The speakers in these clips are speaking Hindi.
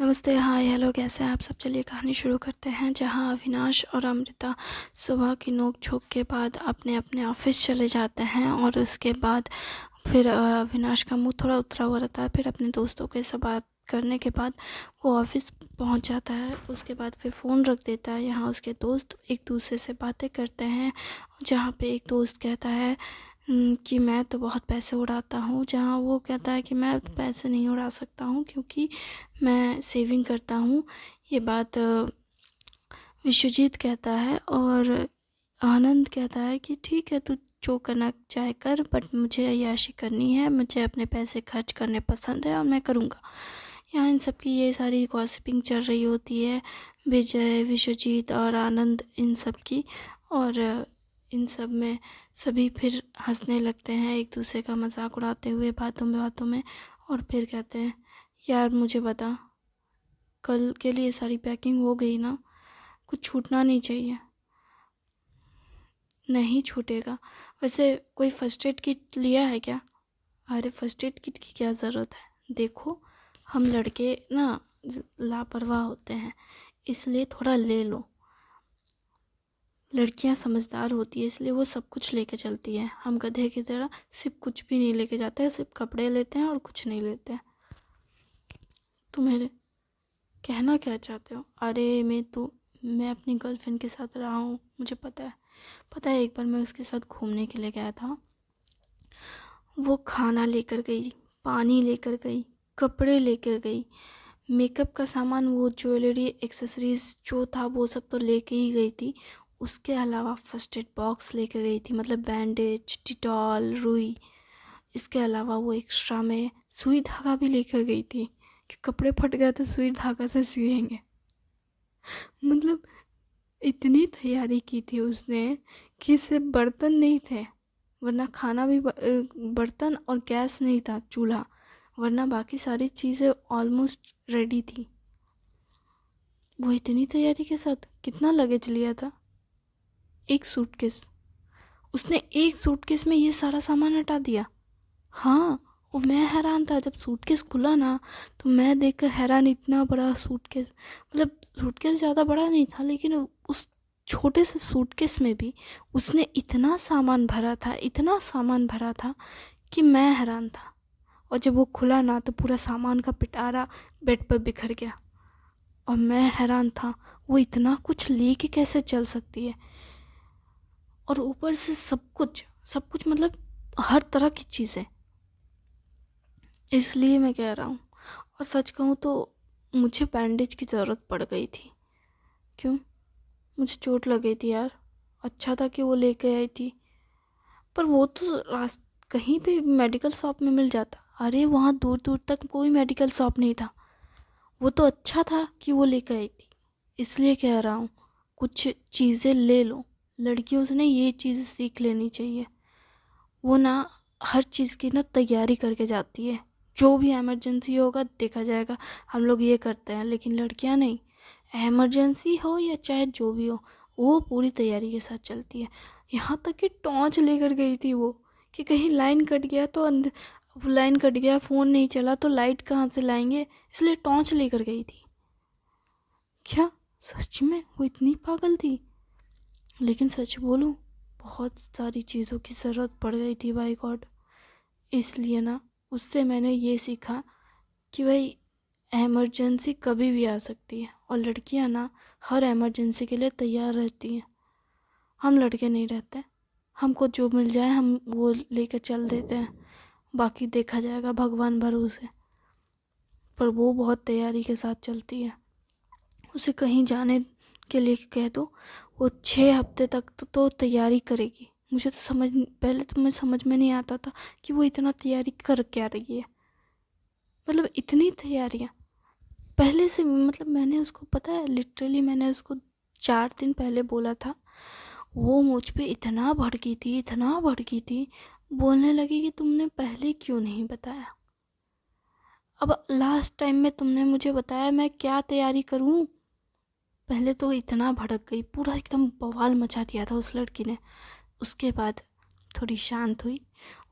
नमस्ते, हाय, हेलो, कैसे हैं आप सब। चलिए कहानी शुरू करते हैं। जहां अविनाश और अमृता सुबह की नोक-झोंक के बाद अपने अपने ऑफिस चले जाते हैं और उसके बाद फिर अविनाश का मुंह थोड़ा उतरा हुआ रहता है। फिर अपने दोस्तों के साथ बात करने के बाद वो ऑफिस पहुंच जाता है। उसके बाद फिर फ़ोन रख देता है। यहाँ उसके दोस्त एक दूसरे से बातें करते हैं, जहाँ पे एक दोस्त कहता है कि मैं तो बहुत पैसे उड़ाता हूँ, जहाँ वो कहता है कि मैं पैसे नहीं उड़ा सकता हूँ क्योंकि मैं सेविंग करता हूँ। ये बात विश्वजीत कहता है और आनंद कहता है कि ठीक है, तू जो करना चाहे कर, बट मुझे अय्याशी करनी है, मुझे अपने पैसे खर्च करने पसंद है और मैं करूँगा। यहाँ इन सब की ये सारी गॉसिपिंग चल रही होती है, विजय, विश्वजीत और आनंद इन सब की। और इन सब में सभी फिर हंसने लगते हैं, एक दूसरे का मजाक उड़ाते हुए बातों में। और फिर कहते हैं, यार मुझे बता, कल के लिए सारी पैकिंग हो गई ना? कुछ छूटना नहीं चाहिए। नहीं छूटेगा। वैसे कोई फर्स्ट एड किट लिया है क्या? अरे फर्स्ट एड किट की क्या ज़रूरत है, देखो हम लड़के ना लापरवाह होते हैं, इसलिए थोड़ा ले लो। लड़कियां समझदार होती है इसलिए वो सब कुछ लेके चलती है। हम गधे की तरह सिर्फ कुछ भी नहीं लेके जाते हैं, सिर्फ कपड़े लेते हैं और कुछ नहीं लेते हैं। तुम्हें कहना क्या चाहते हो? अरे मैं अपनी गर्लफ्रेंड के साथ रहा हूँ, मुझे पता है। एक बार मैं उसके साथ घूमने के लिए गया था। वो खाना लेकर गई, पानी लेकर गई, कपड़े लेकर गई, मेकअप का सामान, वो ज्वेलरी एक्सेसरीज जो था वो सब तो लेके ही गई थी। उसके अलावा फर्स्ट एड बॉक्स लेके गई थी, मतलब बैंडेज, डिटॉल, रुई। इसके अलावा वो एक्स्ट्रा में सुई धागा भी लेकर गई थी कि कपड़े फट गए तो सुई धागा से सिएंगे। मतलब इतनी तैयारी की थी उसने कि सिर्फ बर्तन नहीं थे, वरना खाना भी बर्तन और गैस नहीं था, चूल्हा, वरना बाकी सारी चीज़ें ऑलमोस्ट रेडी थी। वो इतनी तैयारी के साथ कितना लगेज लिया था? एक सूटकेस। उसने एक सूटकेस में ये सारा सामान हटा दिया। हाँ, और मैं हैरान था जब सूटकेस खुला ना, तो मैं देखकर हैरान, इतना बड़ा सूटकेस। मतलब सूटकेस ज़्यादा बड़ा नहीं था, लेकिन उस छोटे से सूटकेस में भी उसने इतना सामान भरा था, इतना सामान भरा था कि मैं हैरान था। और जब वो खुला ना तो पूरा सामान का पिटारा बेड पर बिखर गया और मैं हैरान था, वो इतना कुछ लेके कैसे चल सकती है। और ऊपर से सब कुछ मतलब हर तरह की चीज़ें। इसलिए मैं कह रहा हूँ। और सच कहूँ तो मुझे बैंडेज की ज़रूरत पड़ गई थी। क्यों? मुझे चोट लग गई थी यार। अच्छा था कि वो लेके आई थी, पर वो तो कहीं पे मेडिकल शॉप में मिल जाता। अरे वहाँ दूर दूर तक कोई मेडिकल शॉप नहीं था। वो तो अच्छा था कि वो लेकर आई थी। इसलिए कह रहा हूँ, कुछ चीज़ें ले लो। लड़कियों से ना ये चीज़ सीख लेनी चाहिए। वो ना हर चीज़ की ना तैयारी करके जाती है, जो भी इमरजेंसी होगा देखा जाएगा, हम लोग ये करते हैं। लेकिन लड़कियां नहीं, इमरजेंसी हो या चाहे जो भी हो, वो पूरी तैयारी के साथ चलती है। यहाँ तक कि टॉर्च लेकर गई थी वो, कि कहीं लाइन कट गया तो लाइन कट गया, फ़ोन नहीं चला तो लाइट कहाँ से लाएंगे, इसलिए टॉर्च लेकर गई थी। क्या सच में वो इतनी पागल थी? लेकिन सच बोलूं, बहुत सारी चीज़ों की ज़रूरत पड़ गई थी, बाय गॉड। इसलिए ना उससे मैंने ये सीखा कि भाई इमरजेंसी कभी भी आ सकती है, और लड़कियां ना हर इमरजेंसी के लिए तैयार रहती हैं। हम लड़के नहीं रहते। हमको जो मिल जाए हम वो लेकर चल देते हैं, बाकी देखा जाएगा, भगवान भरोसे। पर वो बहुत तैयारी के साथ चलती है। उसे कहीं जाने के लिए कह दो, वो 6 हफ्ते तक तो तैयारी करेगी। मुझे तो पहले तो मुझे समझ में नहीं आता था कि वो इतना तैयारी कर क्या रही है। मतलब इतनी तैयारियाँ पहले से, मतलब मैंने उसको, पता है, लिटरली मैंने उसको 4 दिन पहले बोला था। वो मुझ पे इतना भड़की थी, इतना भड़की थी, बोलने लगी कि तुमने पहले क्यों नहीं बताया। अब लास्ट टाइम में तुमने मुझे बताया, मैं क्या तैयारी करूं। पहले तो इतना भड़क गई, पूरा एकदम बवाल मचा दिया था उस लड़की ने। उसके बाद थोड़ी शांत हुई।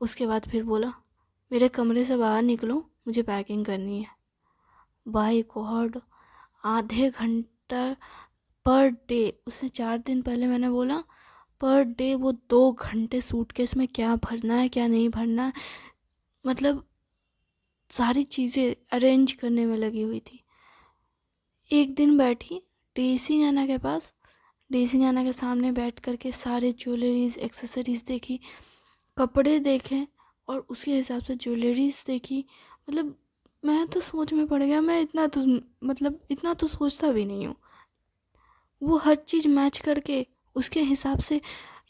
उसके बाद फिर बोला, मेरे कमरे से बाहर निकलो, मुझे पैकिंग करनी है। बाय गॉड, आधे घंटा पर डे। उसने 4 दिन पहले मैंने बोला पर डे वो 2 घंटे सूटकेस में क्या भरना है क्या नहीं भरना है, मतलब सारी चीज़ें अरेंज करने में लगी हुई थी। एक दिन बैठी डीसी गाना के पास, डीसी गाना के सामने बैठ करके सारे ज्वेलरीज एक्सेसरीज देखी, कपड़े देखे और उसके हिसाब से ज्वेलरीज देखी। मतलब मैं तो सोच में पड़ गया, मैं इतना तो सोचता भी नहीं हूँ। वो हर चीज़ मैच करके उसके हिसाब से,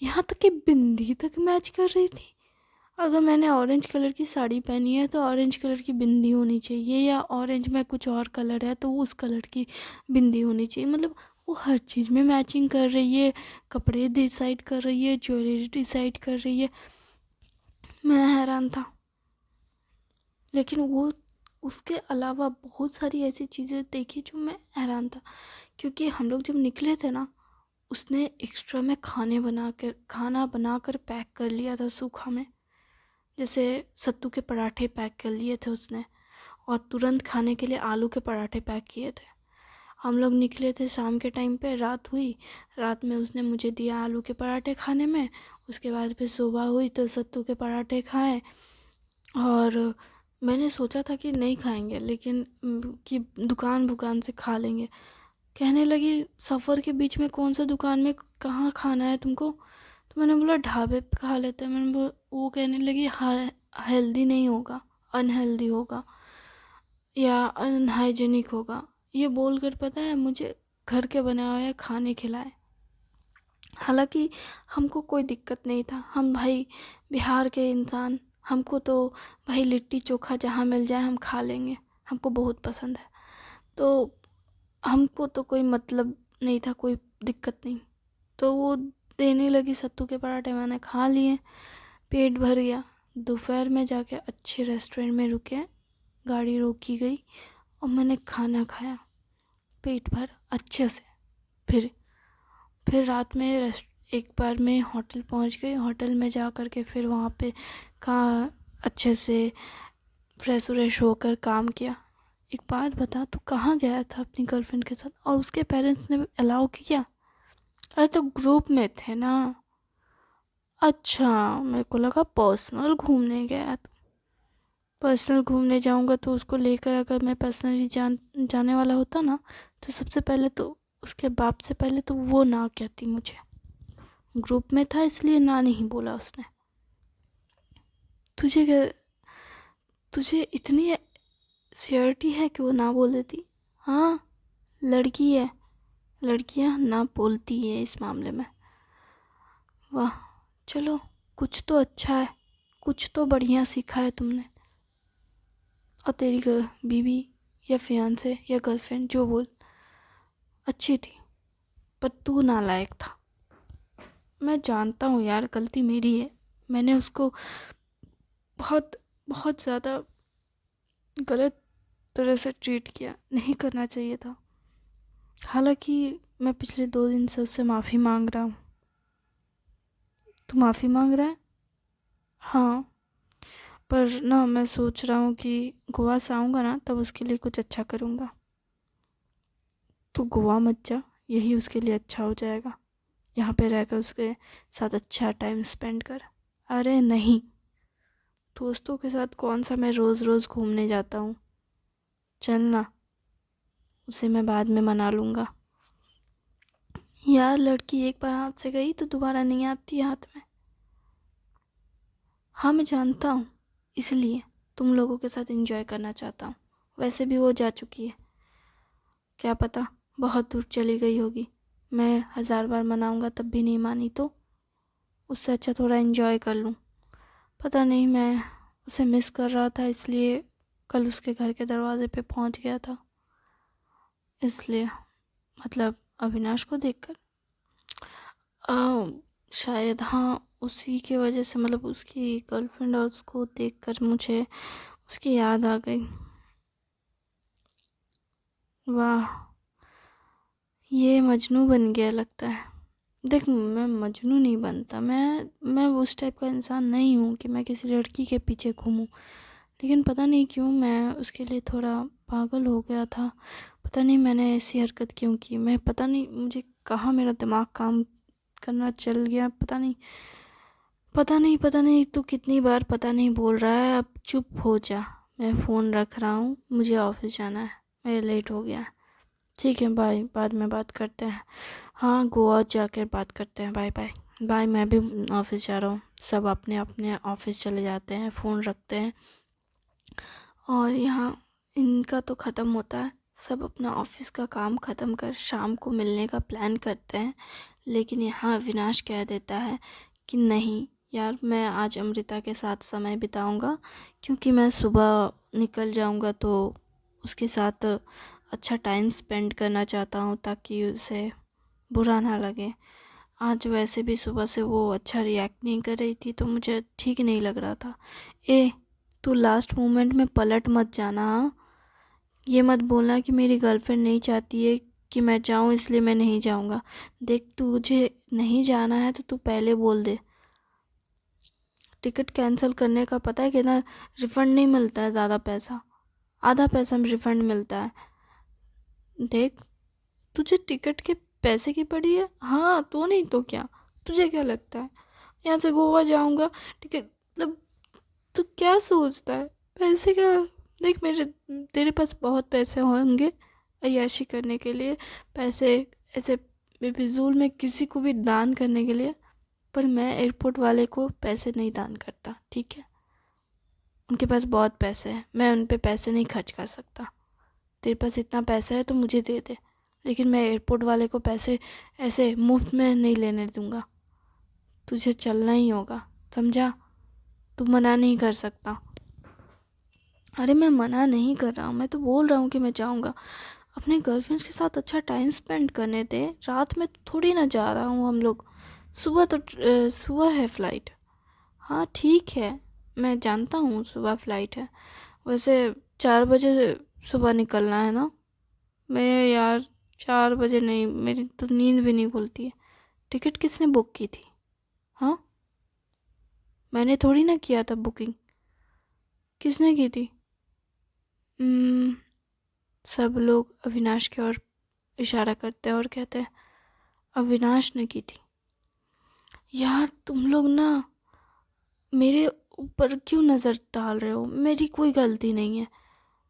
यहाँ तक कि बिंदी तक मैच कर रही थी। अगर मैंने ऑरेंज कलर की साड़ी पहनी है तो ऑरेंज कलर की बिंदी होनी चाहिए, या ऑरेंज में कुछ और कलर है तो वो उस कलर की बिंदी होनी चाहिए। मतलब वो हर चीज़ में मैचिंग कर रही है, कपड़े डिसाइड कर रही है, ज्वेलरी डिसाइड कर रही है। मैं हैरान था। लेकिन वो उसके अलावा बहुत सारी ऐसी चीज़ें देखी जो मैं हैरान था। क्योंकि हम लोग जब निकले थे ना, उसने एक्स्ट्रा में खाना बनाकर पैक कर लिया था सूखा में। जैसे सत्तू के पराठे पैक कर लिए थे उसने, और तुरंत खाने के लिए आलू के पराठे पैक किए थे। हम लोग निकले थे शाम के टाइम पे, रात हुई, रात में उसने मुझे दिया आलू के पराठे खाने में। उसके बाद फिर सुबह हुई तो सत्तू के पराठे खाए। और मैंने सोचा था कि नहीं खाएंगे, लेकिन कि दुकान से खा लेंगे। कहने लगी सफ़र के बीच में कौन सा दुकान में कहाँ खाना है तुमको, तो मैंने बोला ढाबे पे खा लेते हैं। मैंने बोला, वो कहने लगी हेल्दी नहीं होगा, अनहेल्दी होगा या अनहाइजेनिक होगा। ये बोलकर पता है मुझे घर के बनाए हुए खाने खिलाए। हालांकि हमको कोई दिक्कत नहीं था, हम भाई बिहार के इंसान, हमको तो भाई लिट्टी चोखा जहाँ मिल जाए हम खा लेंगे, हमको बहुत पसंद है। तो हमको तो कोई मतलब नहीं था, कोई दिक्कत नहीं। तो वो देने लगी सत्तू के पराठे, मैंने खा लिए, पेट भर गया। दोपहर में जाके अच्छे रेस्टोरेंट में रुके, गाड़ी रोकी गई और मैंने खाना खाया पेट भर अच्छे से। फिर रात में एक बार मैं होटल पहुंच गई। होटल में जा कर के फिर वहाँ पे का अच्छे से फ्रेश व्रेश होकर काम किया। एक बात बता, तू कहाँ गया था अपनी गर्लफ्रेंड के साथ, और उसके पेरेंट्स ने अलाउ किया? अरे तो ग्रुप में थे ना। अच्छा, मेरे को लगा पर्सनल घूमने गया था। पर्सनल घूमने जाऊंगा तो उसको लेकर, अगर मैं पर्सनली जाने वाला होता ना, तो सबसे पहले तो उसके बाप से पहले तो वो ना कहती मुझे। ग्रुप में था इसलिए ना नहीं बोला उसने। तुझे इतनी श्योरिटी है कि वो ना बोल देती? हाँ, लड़की है, लड़कियां ना बोलती है इस मामले में। वाह, चलो कुछ तो अच्छा है, कुछ तो बढ़िया सीखा है तुमने। और तेरी बीवी या फियांसे या गर्लफ्रेंड जो बोल, अच्छी थी, पर तू नालायक था। मैं जानता हूँ यार, गलती मेरी है। मैंने उसको बहुत बहुत ज़्यादा गलत तरह से ट्रीट किया, नहीं करना चाहिए था। हालांकि मैं पिछले 2 दिन से उससे माफ़ी मांग रहा हूँ। तू माफ़ी मांग रहा है? हाँ, पर ना मैं सोच रहा हूँ कि गोवा से आऊँगा ना तब उसके लिए कुछ अच्छा करूँगा। तू गोवा मत जा, यही उसके लिए अच्छा हो जाएगा। यहाँ पे रहकर उसके साथ अच्छा टाइम स्पेंड कर। अरे नहीं, दोस्तों के साथ कौन सा मैं रोज़ रोज़ घूमने जाता हूँ। चलना, उसे मैं बाद में मना लूँगा। यार लड़की एक बार हाथ से गई तो दोबारा नहीं आती हाथ में। हाँ मैं जानता हूँ, इसलिए तुम लोगों के साथ एंजॉय करना चाहता हूँ। वैसे भी वो जा चुकी है, क्या पता बहुत दूर चली गई होगी। मैं 1000 बार मनाऊंगा तब भी नहीं मानी तो उससे अच्छा थोड़ा एंजॉय कर लूँ। पता नहीं, मैं उसे मिस कर रहा था, इसलिए कल उसके घर के दरवाजे पे पहुंच गया था। इसलिए मतलब अविनाश को देखकर शायद, हाँ उसी की वजह से, मतलब उसकी गर्लफ्रेंड और उसको देखकर मुझे उसकी याद आ गई। वाह, ये मजनू बन गया लगता है। देख, मैं मजनू नहीं बनता, मैं उस टाइप का इंसान नहीं हूँ कि मैं किसी लड़की के पीछे घूमूं। लेकिन पता नहीं क्यों मैं उसके लिए थोड़ा पागल हो गया था। पता नहीं मैंने ऐसी हरकत क्यों की। मैं पता नहीं मुझे कहाँ मेरा दिमाग काम करना चल गया। पता नहीं तू कितनी बार पता नहीं बोल रहा है। अब चुप हो जा, मैं फ़ोन रख रहा हूँ, मुझे ऑफिस जाना है, मेरे लेट हो गया है। ठीक है, बाय, बाद में बात करते हैं। हाँ, गोवा जाकर बात करते हैं। Bye bye bye. मैं भी ऑफिस जा रहा हूँ। सब अपने अपने ऑफिस चले जाते हैं, फ़ोन रखते हैं और यहाँ इनका तो ख़त्म होता है। सब अपना ऑफिस का काम ख़त्म कर शाम को मिलने का प्लान करते हैं। लेकिन यहाँ अविनाश कह देता है कि नहीं यार, मैं आज अमृता के साथ समय बिताऊंगा, क्योंकि मैं सुबह निकल जाऊंगा तो उसके साथ अच्छा टाइम स्पेंड करना चाहता हूँ, ताकि उसे बुरा ना लगे। आज वैसे भी सुबह से वो अच्छा रिएक्ट नहीं कर रही थी, तो मुझे ठीक नहीं लग रहा था। तू लास्ट मोमेंट में पलट मत जाना, हाँ? ये मत बोलना कि मेरी गर्लफ्रेंड नहीं चाहती है कि मैं जाऊँ इसलिए मैं नहीं जाऊँगा। देख, तुझे नहीं जाना है तो तू पहले बोल दे। टिकट कैंसिल करने का पता है कितना रिफ़ंड नहीं मिलता है, ज़्यादा पैसा, आधा पैसा में रिफ़ंड मिलता है। देख, तुझे टिकट के पैसे की पड़ी है? हाँ, तो नहीं तो क्या? तुझे क्या लगता है यहाँ से गोवा जाऊँगा टिकट मतलब? तू क्या सोचता है पैसे का? देख, तेरे पास बहुत पैसे होंगे अय्याशी करने के लिए, पैसे ऐसे बेफिजूल में किसी को भी दान करने के लिए, पर मैं एयरपोर्ट वाले को पैसे नहीं दान करता, ठीक है? उनके पास बहुत पैसे हैं, मैं उन पे पैसे नहीं खर्च कर सकता। तेरे पास इतना पैसा है तो मुझे दे दे, लेकिन मैं एयरपोर्ट वाले को पैसे ऐसे मुफ्त में नहीं लेने दूंगा। तुझे चलना ही होगा, समझा? तू मना नहीं कर सकता। अरे मैं मना नहीं कर रहा हूँ, मैं तो बोल रहा हूँ कि मैं जाऊँगा। अपने गर्लफ्रेंड के साथ अच्छा टाइम स्पेंड करने दे। रात में तो थोड़ी ना जा रहा हूँ हम लोग, सुबह है फ़्लाइट। हाँ ठीक है, मैं जानता हूँ सुबह फ़्लाइट है। वैसे 4 बजे सुबह निकलना है ना? मैं यार 4 बजे नहीं, मेरी तो नींद भी नहीं खुलती है। टिकट किसने बुक की थी? हाँ, मैंने थोड़ी ना किया था बुकिंग। किसने की थी? सब लोग अविनाश की ओर इशारा करते हैं और कहते हैं अविनाश ने की थी। यार तुम लोग ना मेरे ऊपर क्यों नज़र डाल रहे हो? मेरी कोई गलती नहीं है,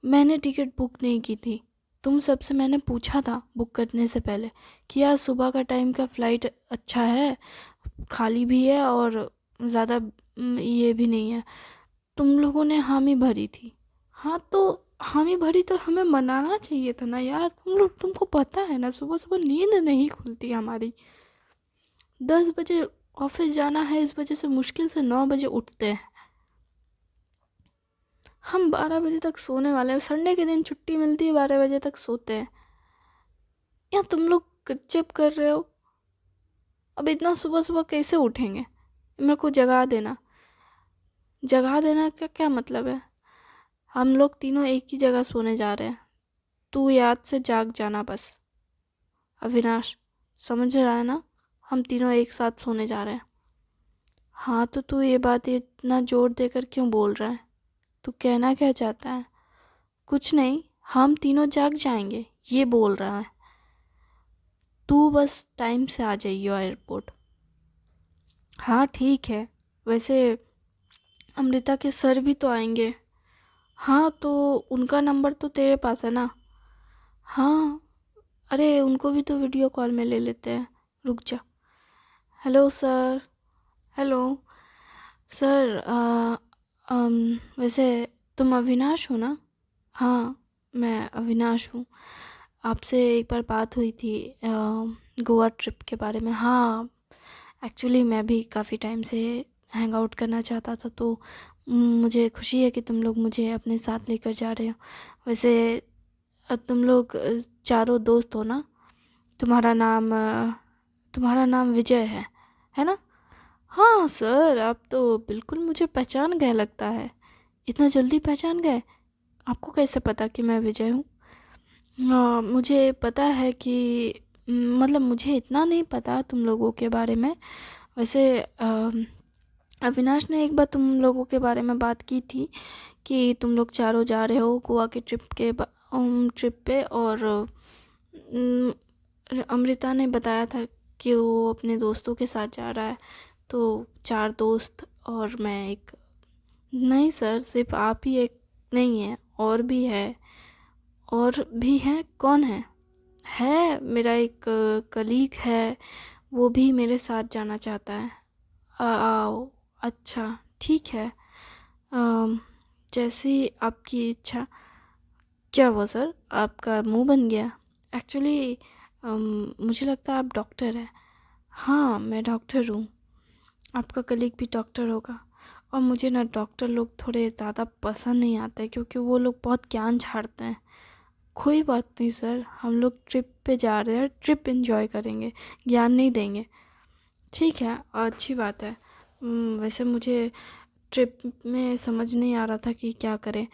मैंने टिकट बुक नहीं की थी। तुम सबसे मैंने पूछा था बुक करने से पहले कि यार सुबह का टाइम का फ़्लाइट अच्छा है, खाली भी है और ज़्यादा ये भी नहीं है। तुम लोगों ने हामी भरी थी। हाँ तो हामी भरी तो हमें मनाना चाहिए था ना यार। तुमको पता है ना, सुबह सुबह नींद नहीं खुलती हमारी। 10 बजे ऑफिस जाना है, इस वजह से मुश्किल से 9 बजे उठते हैं। हम 12 बजे तक सोने वाले हैं। संडे के दिन छुट्टी मिलती है, 12 बजे तक सोते हैं। या तुम लोग गजब कर रहे हो। अब इतना सुबह सुबह कैसे उठेंगे? मेरे को जगा देना। जगा देना का क्या मतलब है? हम लोग तीनों एक ही जगह सोने जा रहे हैं, तू याद से जाग जाना बस। अविनाश, समझ रहा है ना? हम तीनों एक साथ सोने जा रहे हैं। हाँ तो तू ये बात इतना जोर देकर क्यों बोल रहा है? तू कहना क्या चाहता है? कुछ नहीं, हम तीनों जाग जाएंगे ये बोल रहा है। तू बस टाइम से आ जाइयो एयरपोर्ट। हाँ ठीक है। वैसे अमृता के सर भी तो आएंगे। हाँ तो उनका नंबर तो तेरे पास है ना? हाँ, अरे उनको भी तो वीडियो कॉल में ले लेते हैं। रुक जा। Hello sir. हेलो सर, वैसे तुम अविनाश हो ना? हाँ, मैं अविनाश हूँ। आपसे एक बार बात हुई थी गोवा ट्रिप के बारे में। हाँ, एक्चुअली मैं भी काफ़ी टाइम से हैंग आउट करना चाहता था, तो मुझे खुशी है कि तुम लोग मुझे अपने साथ लेकर जा रहे हो। वैसे तुम लोग चारों दोस्त हो ना? तुम्हारा नाम विजय है ना? हाँ सर, आप तो बिल्कुल मुझे पहचान गए लगता है। इतना जल्दी पहचान गए? आपको कैसे पता कि मैं विजय हूँ? हाँ, मुझे पता है कि मतलब मुझे इतना नहीं पता तुम लोगों के बारे में। वैसे अविनाश ने एक बार तुम लोगों के बारे में बात की थी कि तुम लोग चारों जा रहे हो गोवा के ट्रिप के ट्रिप पे, और अमृता ने बताया था कि वो अपने दोस्तों के साथ जा रहा है। तो 4 दोस्त और मैं एक। नहीं सर, सिर्फ आप ही एक नहीं है, और भी है। और भी है? कौन है? है मेरा एक कलीग है, वो भी मेरे साथ जाना चाहता है। आओ। अच्छा ठीक है। अम, जैसी आपकी इच्छा। क्या हुआ सर, आपका मुंह बन गया? एक्चुअली मुझे लगता है आप डॉक्टर हैं। हाँ मैं डॉक्टर हूँ। आपका कलीग भी डॉक्टर होगा। और मुझे ना डॉक्टर लोग थोड़े ज़्यादा पसंद नहीं आते, क्योंकि वो लोग बहुत ज्ञान झाड़ते हैं। कोई बात नहीं सर, हम लोग ट्रिप पे जा रहे हैं, ट्रिप एंजॉय करेंगे, ज्ञान नहीं देंगे। ठीक है, अच्छी बात है। वैसे मुझे ट्रिप में समझ नहीं आ रहा था कि क्या करें।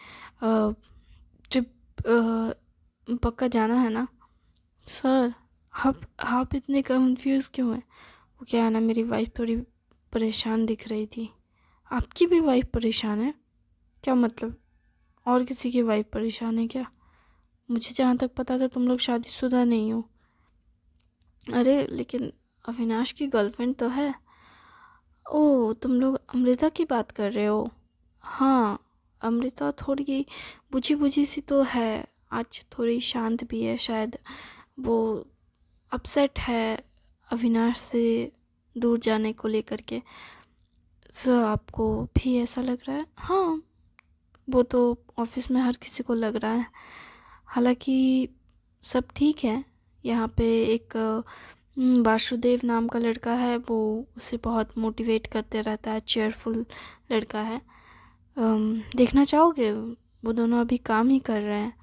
ट्रिप पक्का जाना है ना? सर आप इतने कंफ्यूज क्यों हैं? वो क्या है ना, मेरी वाइफ थोड़ी परेशान दिख रही थी। आपकी भी वाइफ परेशान है? क्या मतलब, और किसी की वाइफ परेशान है क्या? मुझे जहाँ तक पता था तुम लोग शादीशुदा नहीं हो। अरे लेकिन अविनाश की गर्लफ्रेंड तो है। ओह, तुम लोग अमृता की बात कर रहे हो? हाँ, अमृता थोड़ी बुझी बुझी सी तो है। आज थोड़ी शांत भी है शायद। वो अपसेट है अविनाश से दूर जाने को लेकर के। सर आपको भी ऐसा लग रहा है? हाँ, वो तो ऑफिस में हर किसी को लग रहा है। हालांकि सब ठीक है। यहाँ पे एक वासुदेव नाम का लड़का है, वो उसे बहुत मोटिवेट करते रहता है, चेयरफुल लड़का है। देखना चाहोगे? वो दोनों अभी काम ही कर रहे हैं।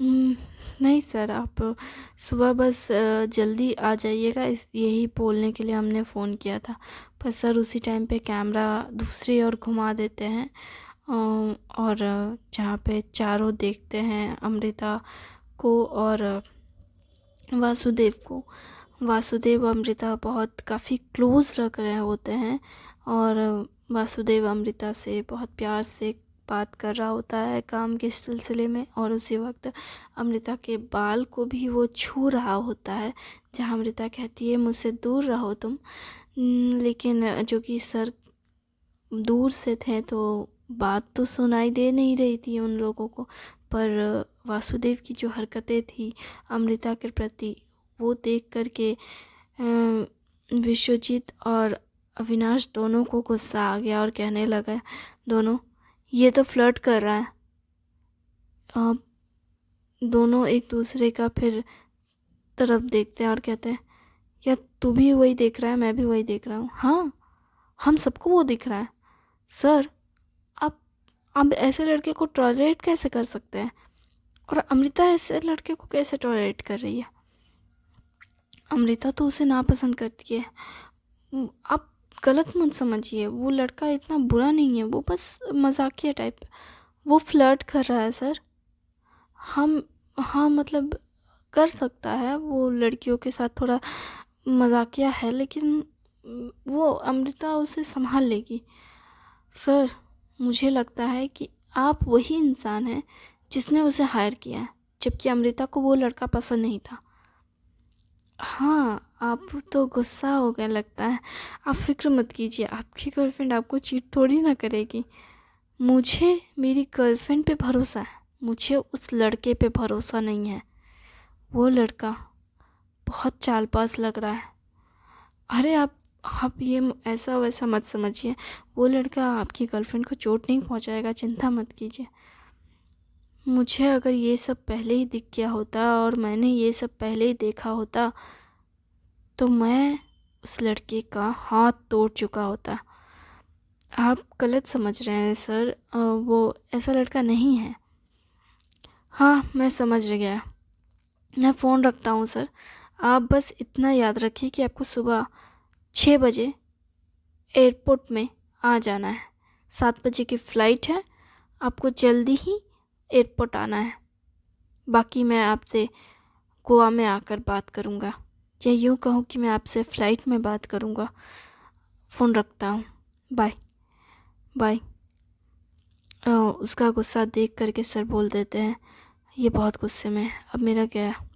उम, नहीं सर, आप सुबह बस जल्दी आ जाइएगा, इस यही बोलने के लिए हमने फ़ोन किया था। पर सर उसी टाइम पे कैमरा दूसरी ओर घुमा देते हैं, और जहाँ पे चारों देखते हैं अमृता को और वासुदेव को। वासुदेव अमृता बहुत काफ़ी क्लोज रख रहे होते हैं, और वासुदेव अमृता से बहुत प्यार से बात कर रहा होता है काम के सिलसिले में, और उसी वक्त अमृता के बाल को भी वो छू रहा होता है, जहाँ अमृता कहती है मुझसे दूर रहो तुम। लेकिन जो कि सर दूर से थे तो बात तो सुनाई दे नहीं रही थी उन लोगों को। पर वासुदेव की जो हरकतें थी अमृता के प्रति, वो देख कर के विश्वजीत और अविनाश दोनों को गुस्सा आ गया और कहने लगा, दोनों ये तो फ्लर्ट कर रहा है। दोनों एक दूसरे का फिर तरफ देखते हैं और कहते हैं, या तू भी वही देख रहा है, मैं भी वही देख रहा हूँ। हाँ, हम सबको वो दिख रहा है। सर आप ऐसे लड़के को टॉलरेट कैसे कर सकते हैं? और अमृता ऐसे लड़के को कैसे टॉलरेट कर रही है? अमृता तो उसे नापसंद करती है। आप गलत मत समझिए, वो लड़का इतना बुरा नहीं है, वो बस मजाकिया टाइप। वो फ्लर्ट कर रहा है सर। हम हाँ मतलब कर सकता है, वो लड़कियों के साथ थोड़ा मजाकिया है, लेकिन वो अमृता उसे संभाल लेगी। सर मुझे लगता है कि आप वही इंसान हैं जिसने उसे हायर किया है, जबकि अमृता को वो लड़का पसंद नहीं था। हाँ, आप तो गुस्सा हो गए लगता है। आप फिक्र मत कीजिए, आपकी गर्लफ्रेंड आपको चीट थोड़ी ना करेगी। मुझे मेरी गर्लफ्रेंड पे भरोसा है, मुझे उस लड़के पे भरोसा नहीं है। वो लड़का बहुत चालबाज लग रहा है। अरे आप ये ऐसा वैसा मत समझिए, वो लड़का आपकी गर्लफ्रेंड को चोट नहीं पहुंचाएगा, चिंता मत कीजिए। मुझे अगर ये सब पहले ही दिख गया होता और मैंने ये सब पहले ही देखा होता, तो मैं उस लड़के का हाथ तोड़ चुका होता। आप गलत समझ रहे हैं सर, वो ऐसा लड़का नहीं है। हाँ मैं समझ गया, मैं फ़ोन रखता हूँ सर। आप बस इतना याद रखिए कि आपको सुबह 6 बजे एयरपोर्ट में आ जाना है। 7 बजे की फ़्लाइट है, आपको जल्दी ही एयरपोर्ट आना है। बाकी मैं आपसे गोवा में आकर बात करूँगा, या यूँ कहूँ कि मैं आपसे फ़्लाइट में बात करूँगा। फ़ोन रखता हूँ, बाय बाय। उसका गुस्सा देख करके सर बोल देते हैं, ये बहुत गुस्से में है, अब मेरा क्या है।